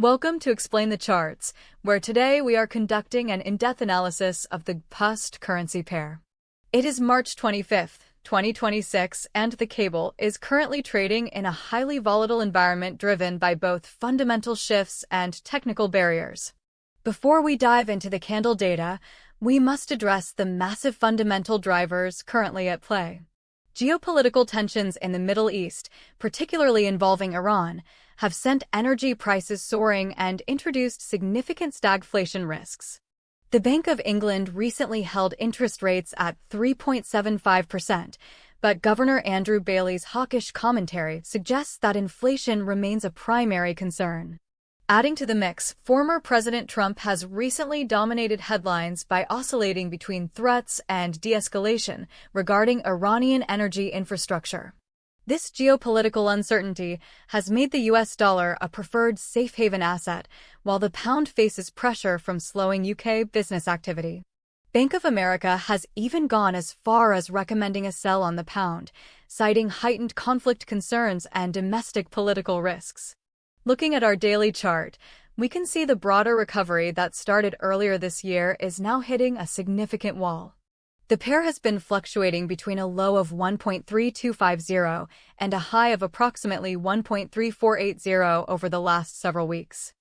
Welcome to Explain the Charts, where today we are conducting an in-depth analysis of the GBPUSD currency pair. It is March 25th, 2026, and the cable is currently trading in a highly volatile environment driven by both fundamental shifts and technical barriers. Before we dive into the candle data, we must address the massive fundamental drivers currently at play. Geopolitical tensions in the Middle East, particularly involving Iran, have sent energy prices soaring and introduced significant stagflation risks. The Bank of England recently held interest rates at 3.75%, but Governor Andrew Bailey's hawkish commentary suggests that inflation remains a primary concern. Adding to the mix, former President Trump has recently dominated headlines by oscillating between threats and de-escalation regarding Iranian energy infrastructure. This geopolitical uncertainty has made the US dollar a preferred safe haven asset, while the pound faces pressure from slowing UK business activity. Bank of America has even gone as far as recommending a sell on the pound, citing heightened conflict concerns and domestic political risks. Looking at our daily chart, we can see the broader recovery that started earlier this year is now hitting a significant wall. The pair has been fluctuating between a low of 1.3250 and a high of approximately 1.3480 over the last several weeks.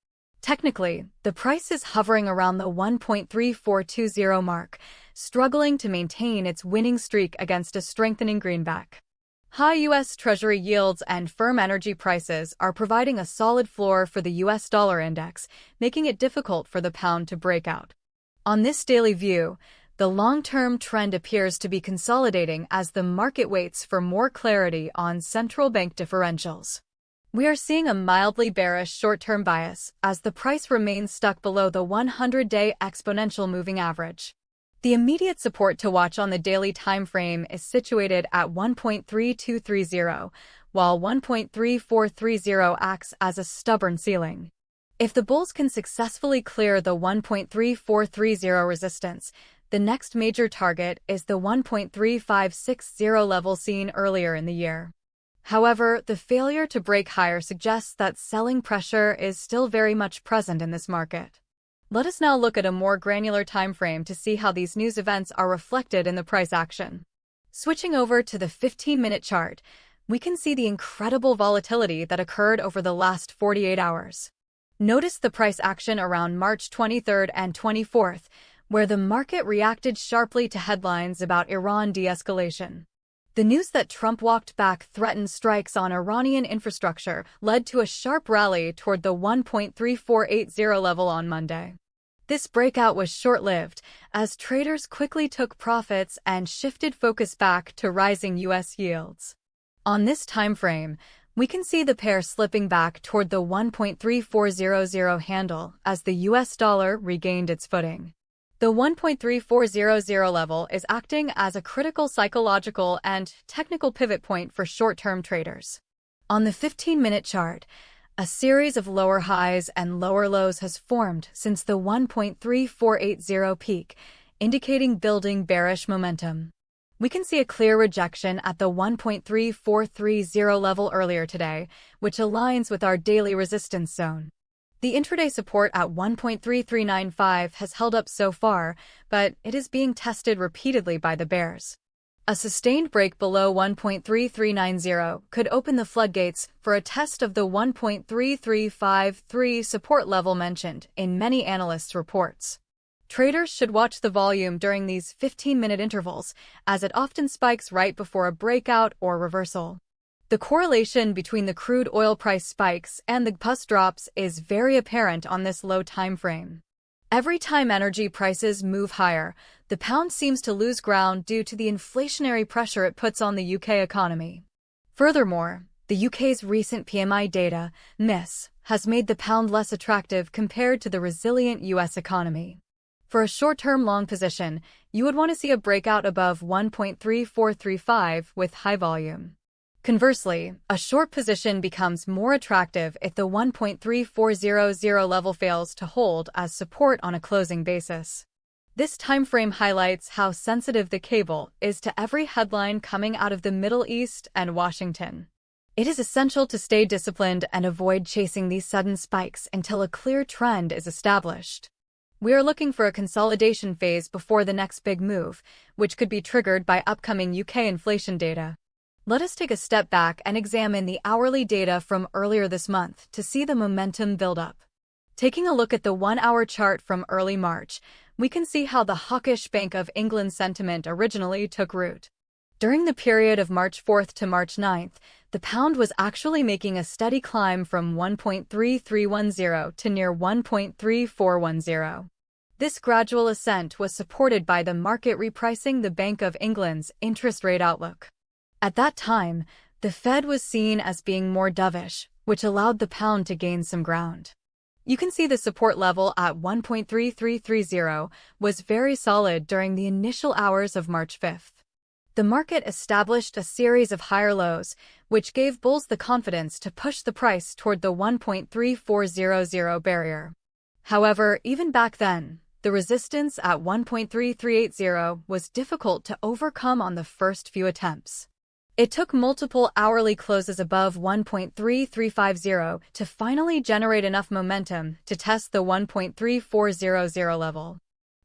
Technically, the price is hovering around the 1.3420 mark, struggling to maintain its winning streak against a strengthening greenback. High U.S. Treasury yields and firm energy prices are providing a solid floor for the U.S. dollar index, making it difficult for the pound to break out. On this daily view, the long-term trend appears to be consolidating as the market waits for more clarity on central bank differentials. We are seeing a mildly bearish short-term bias as the price remains stuck below the 100-day exponential moving average. The immediate support to watch on the daily time frame is situated at 1.3230, while 1.3430 acts as a stubborn ceiling. If the bulls can successfully clear the 1.3430 resistance, the next major target is the 1.3560 level seen earlier in the year. However, the failure to break higher suggests that selling pressure is still very much present in this market. Let us now look at a more granular time frame to see how these news events are reflected in the price action. Switching over to the 15-minute chart, we can see the incredible volatility that occurred over the last 48 hours. Notice the price action around March 23rd and 24th, where the market reacted sharply to headlines about Iran de-escalation. The news that Trump walked back threatened strikes on Iranian infrastructure led to a sharp rally toward the 1.3480 level on Monday. This breakout was short-lived, as traders quickly took profits and shifted focus back to rising U.S. yields. On this time frame, we can see the pair slipping back toward the 1.3400 handle as the U.S. dollar regained its footing. The 1.3400 level is acting as a critical psychological and technical pivot point for short-term traders. On the 15-minute chart, a series of lower highs and lower lows has formed since the 1.3480 peak, indicating building bearish momentum. We can see a clear rejection at the 1.3430 level earlier today, which aligns with our daily resistance zone. The intraday support at 1.3395 has held up so far, but it is being tested repeatedly by the bears. A sustained break below 1.3390 could open the floodgates for a test of the 1.3353 support level mentioned in many analysts' reports. Traders should watch the volume during these 15-minute intervals, as it often spikes right before a breakout or reversal. The correlation between the crude oil price spikes and the GBPUSD drops is very apparent on this low time frame. Every time energy prices move higher, the pound seems to lose ground due to the inflationary pressure it puts on the UK economy. Furthermore, the UK's recent PMI data, MIS, has made the pound less attractive compared to the resilient US economy. For a short-term long position, you would want to see a breakout above 1.3435 with high volume. Conversely, a short position becomes more attractive if the 1.3400 level fails to hold as support on a closing basis. This timeframe highlights how sensitive the cable is to every headline coming out of the Middle East and Washington. It is essential to stay disciplined and avoid chasing these sudden spikes until a clear trend is established. We are looking for a consolidation phase before the next big move, which could be triggered by upcoming UK inflation data. Let us take a step back and examine the hourly data from earlier this month to see the momentum build up. Taking a look at the 1-hour chart from early March, we can see how the hawkish Bank of England sentiment originally took root. During the period of March 4th to March 9th, the pound was actually making a steady climb from 1.3310 to near 1.3410. This gradual ascent was supported by the market repricing the Bank of England's interest rate outlook. At that time, the Fed was seen as being more dovish, which allowed the pound to gain some ground. You can see the support level at 1.3330 was very solid during the initial hours of March 5th. The market established a series of higher lows, which gave bulls the confidence to push the price toward the 1.3400 barrier. However, even back then, the resistance at 1.3380 was difficult to overcome on the first few attempts. It took multiple hourly closes above 1.3350 to finally generate enough momentum to test the 1.3400 level.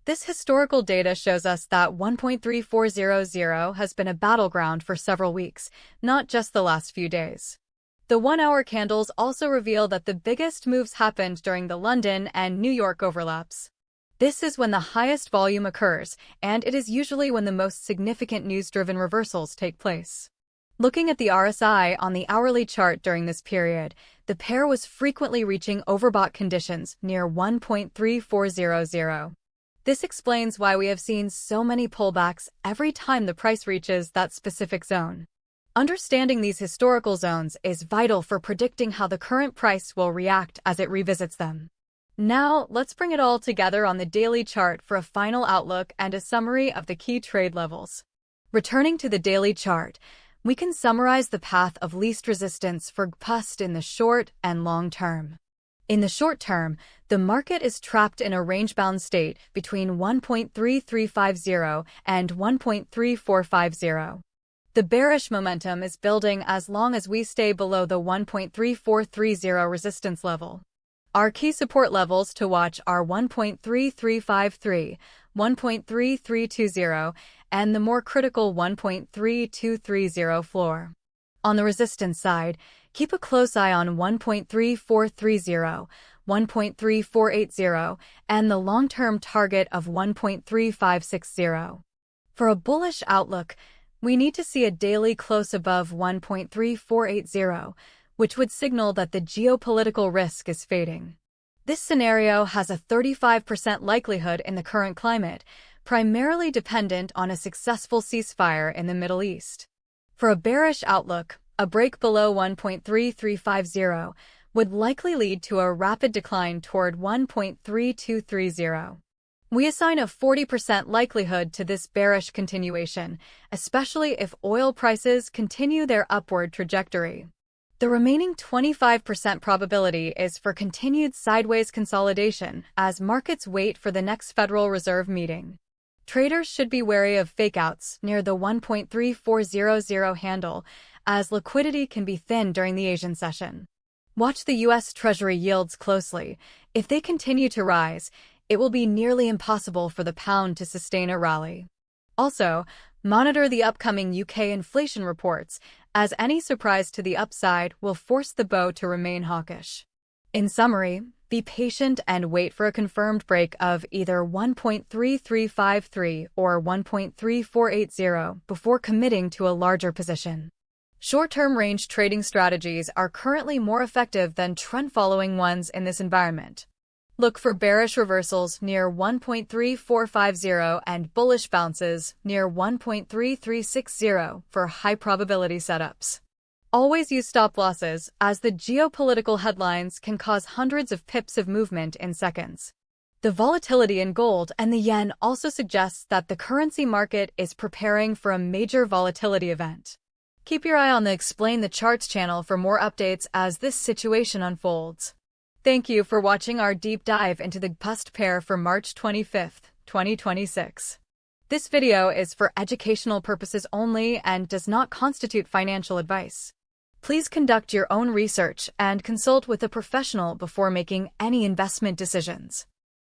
This historical data shows us that 1.3400 has been a battleground for several weeks, not just the last few days. The 1-hour candles also reveal that the biggest moves happened during the London and New York overlaps. This is when the highest volume occurs, and it is usually when the most significant news-driven reversals take place. Looking at the RSI on the hourly chart during this period, the pair was frequently reaching overbought conditions near 1.3400. This explains why we have seen so many pullbacks every time the price reaches that specific zone. Understanding these historical zones is vital for predicting how the current price will react as it revisits them. Now, let's bring it all together on the daily chart for a final outlook and a summary of the key trade levels. Returning to the daily chart, we can summarize the path of least resistance for GBPUSD in the short and long term. In the short term, the market is trapped in a range-bound state between 1.3350 and 1.3450. The bearish momentum is building as long as we stay below the 1.3430 resistance level. Our key support levels to watch are 1.3353, 1.3320, and the more critical 1.3230 floor. On the resistance side, keep a close eye on 1.3430, 1.3480, and the long-term target of 1.3560. For a bullish outlook, we need to see a daily close above 1.3480, which would signal that the geopolitical risk is fading. This scenario has a 35% likelihood in the current climate, primarily dependent on a successful ceasefire in the Middle East. For a bearish outlook, a break below 1.3350 would likely lead to a rapid decline toward 1.3230. We assign a 40% likelihood to this bearish continuation, especially if oil prices continue their upward trajectory. The remaining 25% probability is for continued sideways consolidation as markets wait for the next Federal Reserve meeting. Traders should be wary of fakeouts near the 1.3400 handle, as liquidity can be thin during the Asian session. Watch the U.S. Treasury yields closely. If they continue to rise, it will be nearly impossible for the pound to sustain a rally. Also, monitor the upcoming UK inflation reports, as any surprise to the upside will force the BoE to remain hawkish. In summary, be patient and wait for a confirmed break of either 1.3353 or 1.3480 before committing to a larger position. Short-term range trading strategies are currently more effective than trend-following ones in this environment. Look for bearish reversals near 1.3450 and bullish bounces near 1.3360 for high-probability setups. Always use stop losses, as the geopolitical headlines can cause hundreds of pips of movement in seconds. The volatility in gold and the yen also suggests that the currency market is preparing for a major volatility event. Keep your eye on the Explain the Charts channel for more updates as this situation unfolds. Thank you for watching our deep dive into the GBPUSD pair for March 25, 2026. This video is for educational purposes only and does not constitute financial advice. Please conduct your own research and consult with a professional before making any investment decisions.